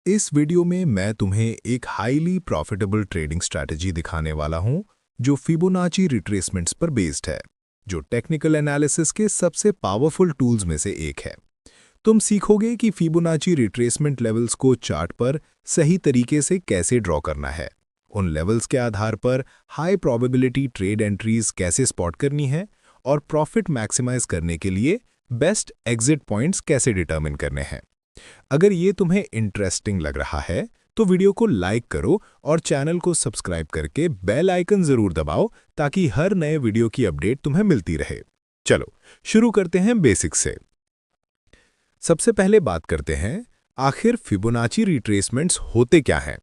इस वीडियो में मैं तुम्हें एक हाईली प्रॉफिटेबल ट्रेडिंग स्ट्रैटेजी दिखाने वाला हूं जो फिबोनाची रिट्रेसमेंट्स पर बेस्ड है, जो टेक्निकल एनालिसिस के सबसे पावरफुल टूल्स में से एक है। तुम सीखोगे कि फिबोनाची रिट्रेसमेंट लेवल्स को चार्ट पर सही तरीके से कैसे ड्रॉ करना है, उन लेवल्स के आधार पर हाई प्रोबेबिलिटी ट्रेड एंट्रीज कैसे स्पॉट करनी है और प्रॉफिट मैक्सिमाइज करने के लिए बेस्ट एग्जिट पॉइंट्स कैसे डिटर्मिन करने हैं। अगर ये तुम्हें इंटरेस्टिंग लग रहा है तो वीडियो को लाइक करो और चैनल को सब्सक्राइब करके बेल आइकन जरूर दबाओ ताकि हर नए वीडियो की अपडेट तुम्हें मिलती रहे। चलो शुरू करते हैं बेसिक्स से। सबसे पहले बात करते हैं आखिर फिबोनाची रिट्रेसमेंट्स होते क्या हैं।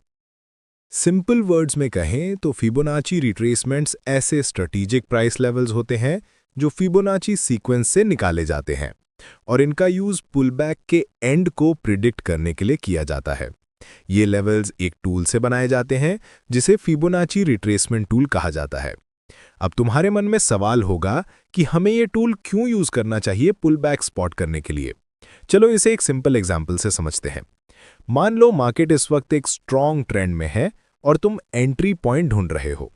सिंपल वर्ड्स में कहें तो फिबोनाची रिट्रेसमेंट्स ऐसे स्ट्रेटेजिक प्राइस लेवल्स होते हैं जो फिबोनाची सीक्वेंस से निकाले जाते हैं और इनका यूज पुलबैक के एंड को प्रिडिक्ट करने के लिए किया जाता है। ये लेवल्स एक टूल से बनाए जाते हैं जिसे फिबोनाची रिट्रेसमेंट टूल कहा जाता है। अब तुम्हारे मन में सवाल होगा कि हमें ये टूल क्यों यूज करना चाहिए पुलबैक स्पॉट करने के लिए। चलो इसे एक सिंपल एग्जांपल से समझते हैं। मान लो मार्केट इस वक्त एक स्ट्रॉन्ग ट्रेंड में है और तुम एंट्री पॉइंट ढूंढ रहे हो।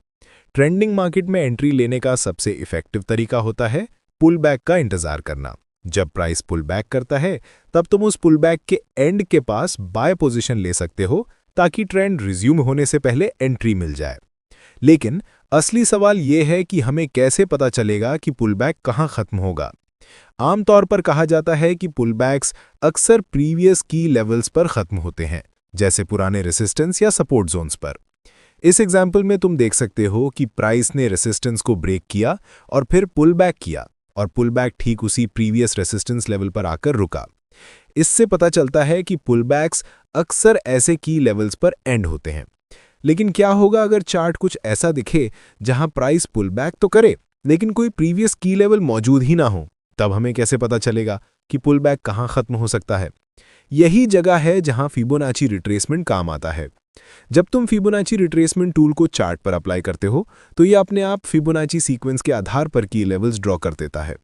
ट्रेंडिंग मार्केट में एंट्री लेने का सबसे इफेक्टिव तरीका होता है पुलबैक का इंतजार करना। जब प्राइस पुल बैक करता है तब तुम उस पुल बैक के एंड के पास बाय पोजीशन ले सकते हो ताकि ट्रेंड रिज्यूम होने से पहले एंट्री मिल जाए। लेकिन असली सवाल यह है कि हमें कैसे पता चलेगा कि पुल बैक कहां खत्म होगा। आमतौर पर कहा जाता है कि पुल बैक्स अक्सर प्रीवियस की लेवल्स पर खत्म होते हैं, जैसे पुराने रेसिस्टेंस या सपोर्ट जोन्स पर। इस एग्जाम्पल में तुम देख सकते हो कि प्राइस ने रेसिस्टेंस को ब्रेक किया और फिर पुल बैक किया और पुलबैक ठीक उसी प्रीवियस रेसिस्टेंस लेवल पर आकर रुका। इससे पता चलता है कि पुलबैक्स अक्सर ऐसे की लेवल्स पर एंड होते हैं। लेकिन क्या होगा अगर चार्ट कुछ ऐसा दिखे जहां प्राइस पुलबैक तो करे लेकिन कोई प्रीवियस की लेवल मौजूद ही ना हो? तब हमें कैसे पता चलेगा कि पुलबैक कहां खत्म हो सकता है? यही जगह है जहां फिबोनाची रिट्रेसमेंट काम आता है। जब तुम फिबोनाची रिट्रेसमेंट टूल को चार्ट पर अप्लाई करते हो तो ये अपने आप फिबोनाची सीक्वेंस के आधार पर की लेवल्स ड्रॉ कर देता है।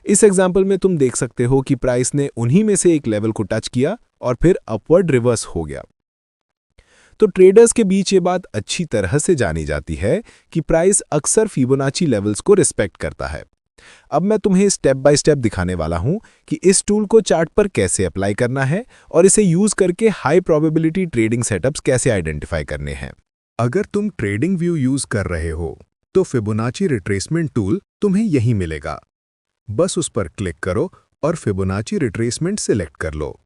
इस एग्जांपल में तुम देख सकते हो कि प्राइस ने उन्हीं में से एक लेवल को टच किया और फिर अपवर्ड रिवर्स हो गया। तो ट्रेडर्स के बीच ये बात अच्छी तरह से जानी जाती है कि प्राइस अक्सर फिबोनाची लेवल्स को रिस्पेक्ट करता है। अब मैं तुम्हें स्टेप बाय स्टेप दिखाने वाला हूं कि इस टूल को चार्ट पर कैसे अप्लाई करना है और इसे यूज करके हाई प्रोबेबिलिटी ट्रेडिंग सेटअप्स कैसे आइडेंटिफाई करने हैं। अगर तुम ट्रेडिंग व्यू यूज कर रहे हो तो फिबोनाची रिट्रेसमेंट टूल तुम्हें यहीं मिलेगा। बस उस पर क्लिक करो और फिबोनाची रिट्रेसमेंट सिलेक्ट कर लो।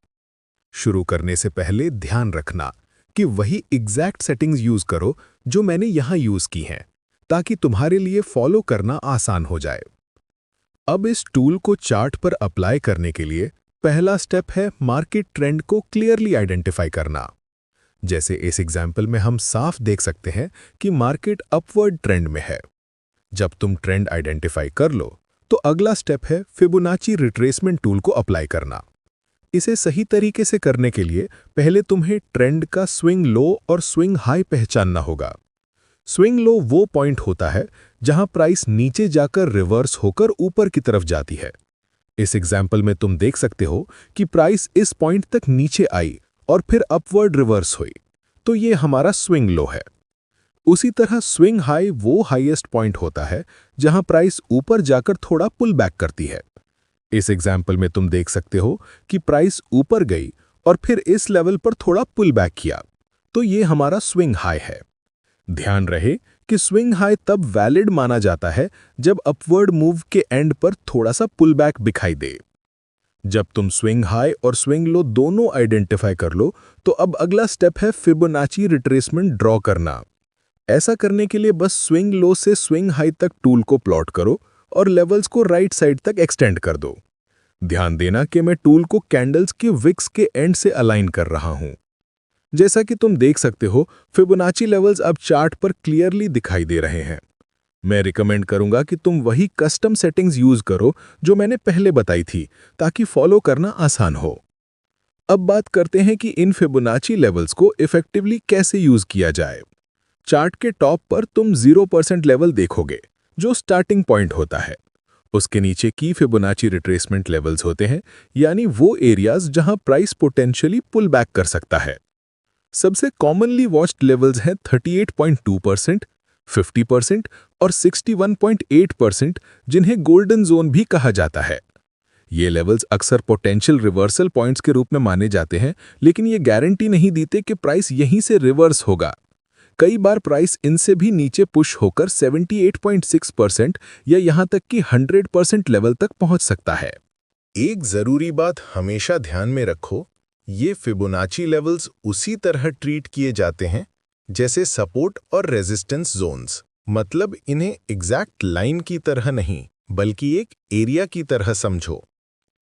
शुरू करने से पहले ध्यान रखना कि वही एग्जैक्ट सेटिंग्स यूज करो जो मैंने यहां यूज की हैं, ताकि तुम्हारे लिए फॉलो करना आसान हो जाए। अब इस टूल को चार्ट पर अप्लाई करने के लिए पहला स्टेप है मार्केट ट्रेंड को क्लियरली आइडेंटिफाई करना। जैसे इस एग्जाम्पल में हम साफ देख सकते हैं कि मार्केट अपवर्ड ट्रेंड में है। जब तुम ट्रेंड आइडेंटिफाई कर लो तो अगला स्टेप है फिबोनाची रिट्रेसमेंट टूल को अप्लाई करना। इसे सही तरीके से करने के लिए पहले तुम्हें ट्रेंड का स्विंग लो और स्विंग हाई पहचानना होगा। स्विंग लो वो पॉइंट होता है जहां प्राइस नीचे जाकर रिवर्स होकर ऊपर की तरफ जाती है। इस एग्जाम्पल में तुम देख सकते हो कि प्राइस इस पॉइंट तक नीचे आई और फिर अपवर्ड रिवर्स हुई, तो ये हमारा स्विंग लो है। उसी तरह स्विंग हाई वो हाईएस्ट पॉइंट होता है जहां प्राइस ऊपर जाकर थोड़ा पुल बैक करती है। इस एग्जाम्पल में तुम देख सकते हो कि प्राइस ऊपर गई और फिर इस लेवल पर थोड़ा पुल बैक किया, तो ये हमारा स्विंग हाई है। ध्यान रहे कि स्विंग हाई तब वैलिड माना जाता है जब अपवर्ड मूव के एंड पर थोड़ा सा पुल बैक दिखाई दे। जब तुम स्विंग हाई और स्विंग लो दोनों आइडेंटिफाई कर लो तो अब अगला स्टेप है फिबोनाची रिट्रेसमेंट ड्रॉ करना। ऐसा करने के लिए बस स्विंग लो से स्विंग हाई तक टूल को प्लॉट करो और लेवल्स को राइट साइड तक एक्सटेंड कर दो। ध्यान देना कि मैं टूल को कैंडल्स के विक्स के एंड से अलाइन कर रहा हूं। जैसा कि तुम देख सकते हो फिबोनाची लेवल्स अब चार्ट पर क्लियरली दिखाई दे रहे हैं। मैं रिकमेंड करूंगा कि तुम वही कस्टम सेटिंग्स यूज करो जो मैंने पहले बताई थी, ताकि फॉलो करना आसान हो। अब बात करते हैं कि इन फिबोनाची लेवल्स को इफेक्टिवली कैसे यूज किया जाए। चार्ट के टॉप पर तुम 0% लेवल देखोगे जो स्टार्टिंग पॉइंट होता है। उसके नीचे की फिबोनाची रिट्रेसमेंट लेवल्स होते हैं, यानी वो एरियाज जहां प्राइस पोटेंशियली पुल बैक कर सकता है। सबसे कॉमनली वॉच्ड लेवल्स हैं 38.2%, 50% और 61.8%, जिन्हें गोल्डन जोन भी कहा जाता है। ये लेवल्स अक्सर पोटेंशियल रिवर्सल पॉइंट्स के रूप में माने जाते हैं, लेकिन ये गारंटी नहीं देते कि प्राइस यहीं से रिवर्स होगा। कई बार प्राइस इनसे भी नीचे पुश होकर 78.6% या यहाँ तक कि 100% लेवल तक पहुँच सकता है। एक जरूरी बात हमेशा ध्यान में रखो, ये फिबोनाची लेवल्स उसी तरह ट्रीट किए जाते हैं जैसे सपोर्ट और रेजिस्टेंस जोन्स। मतलब इन्हें एग्जैक्ट लाइन की तरह नहीं, बल्कि एक एरिया की तरह समझो।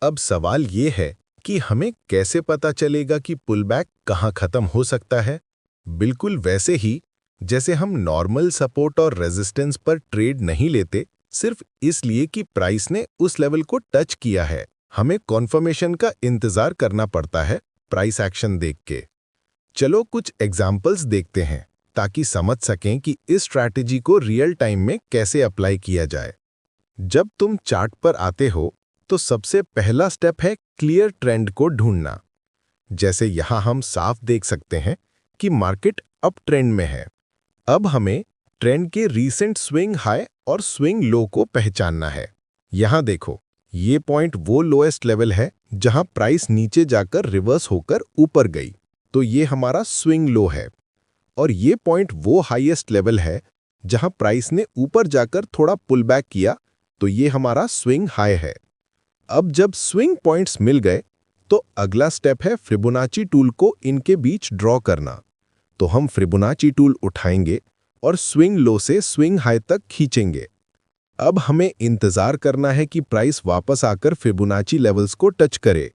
अब सवाल ये है कि हमें कैसे पता चलेगा कि पुलबैक कहाँ खत्म हो सकता है। बिल्कुल वैसे ही जैसे हम नॉर्मल सपोर्ट और रेजिस्टेंस पर ट्रेड नहीं लेते सिर्फ इसलिए कि प्राइस ने उस लेवल को टच किया है। हमें कॉन्फर्मेशन का इंतजार करना पड़ता है प्राइस एक्शन देख के। चलो कुछ एग्जाम्पल्स देखते हैं ताकि समझ सकें कि इस स्ट्रैटेजी को रियल टाइम में कैसे अप्लाई किया जाए। जब तुम चार्ट पर आते हो तो सबसे पहला स्टेप है क्लियर ट्रेंड को ढूंढना। जैसे यहां हम साफ देख सकते हैं कि मार्केट अप ट्रेंड में है। अब हमें ट्रेंड के रीसेंट स्विंग हाई और स्विंग लो को पहचानना है। यहां देखो, ये पॉइंट वो लोएस्ट लेवल है जहां प्राइस नीचे जाकर रिवर्स होकर ऊपर गई, तो ये हमारा स्विंग लो है। और ये पॉइंट वो हाईएस्ट लेवल है जहां प्राइस ने ऊपर जाकर थोड़ा पुल बैक किया, तो ये हमारा स्विंग हाई है। अब जब स्विंग पॉइंट्स मिल गए तो अगला स्टेप है फिबोनाची टूल को इनके बीच ड्रॉ करना। तो हम फिबोनाची टूल उठाएंगे और स्विंग लो से स्विंग हाई तक खींचेंगे। अब हमें इंतजार करना है कि प्राइस वापस आकर फिबोनाची लेवल्स को टच करे।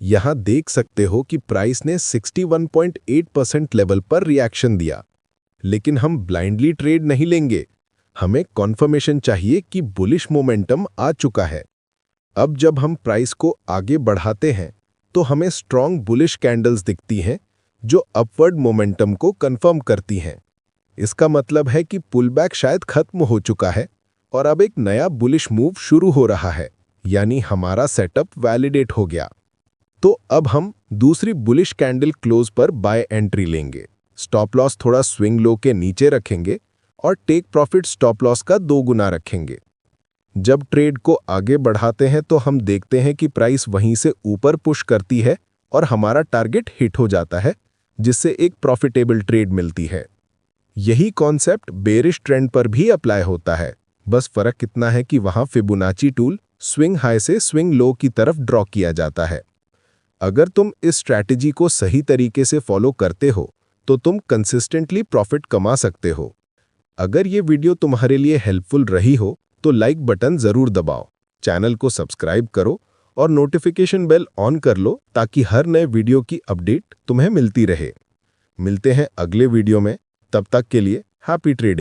यहां देख सकते हो कि प्राइस ने 61.8% लेवल पर रिएक्शन दिया, लेकिन हम ब्लाइंडली ट्रेड नहीं लेंगे। हमें कॉन्फर्मेशन चाहिए कि बुलिश मोमेंटम आ चुका है। अब जब हम प्राइस को आगे बढ़ाते हैं तो हमें स्ट्रॉन्ग बुलिश कैंडल्स दिखती हैं जो अपवर्ड मोमेंटम को कंफर्म करती हैं। इसका मतलब है कि पुलबैक शायद खत्म हो चुका है और अब एक नया बुलिश मूव शुरू हो रहा है, यानी हमारा सेटअप वैलिडेट हो गया। तो अब हम दूसरी बुलिश कैंडल क्लोज पर बाय एंट्री लेंगे। स्टॉप लॉस थोड़ा स्विंग लो के नीचे रखेंगे और टेक प्रॉफिट स्टॉप लॉस का 2 गुना रखेंगे। जब ट्रेड को आगे बढ़ाते हैं तो हम देखते हैं कि प्राइस वहीं से ऊपर पुश करती है और हमारा टारगेट हिट हो जाता है, जिससे एक प्रॉफिटेबल ट्रेड मिलती है। यही कॉन्सेप्ट बेरिश ट्रेंड पर भी अप्लाई होता है, बस फर्क कितना है कि वहां फिबोनाची टूल स्विंग हाई से स्विंग लो की तरफ ड्रॉ किया जाता है। अगर तुम इस स्ट्रैटेजी को सही तरीके से फॉलो करते हो तो तुम कंसिस्टेंटली प्रॉफिट कमा सकते हो। अगर ये वीडियो तुम्हारे लिए हेल्पफुल रही हो तो लाइक बटन जरूर दबाओ, चैनल को सब्सक्राइब करो और नोटिफिकेशन बेल ऑन कर लो ताकि हर नए वीडियो की अपडेट तुम्हें मिलती रहे। मिलते हैं अगले वीडियो में, तब तक के लिए हैप्पी ट्रेडिंग।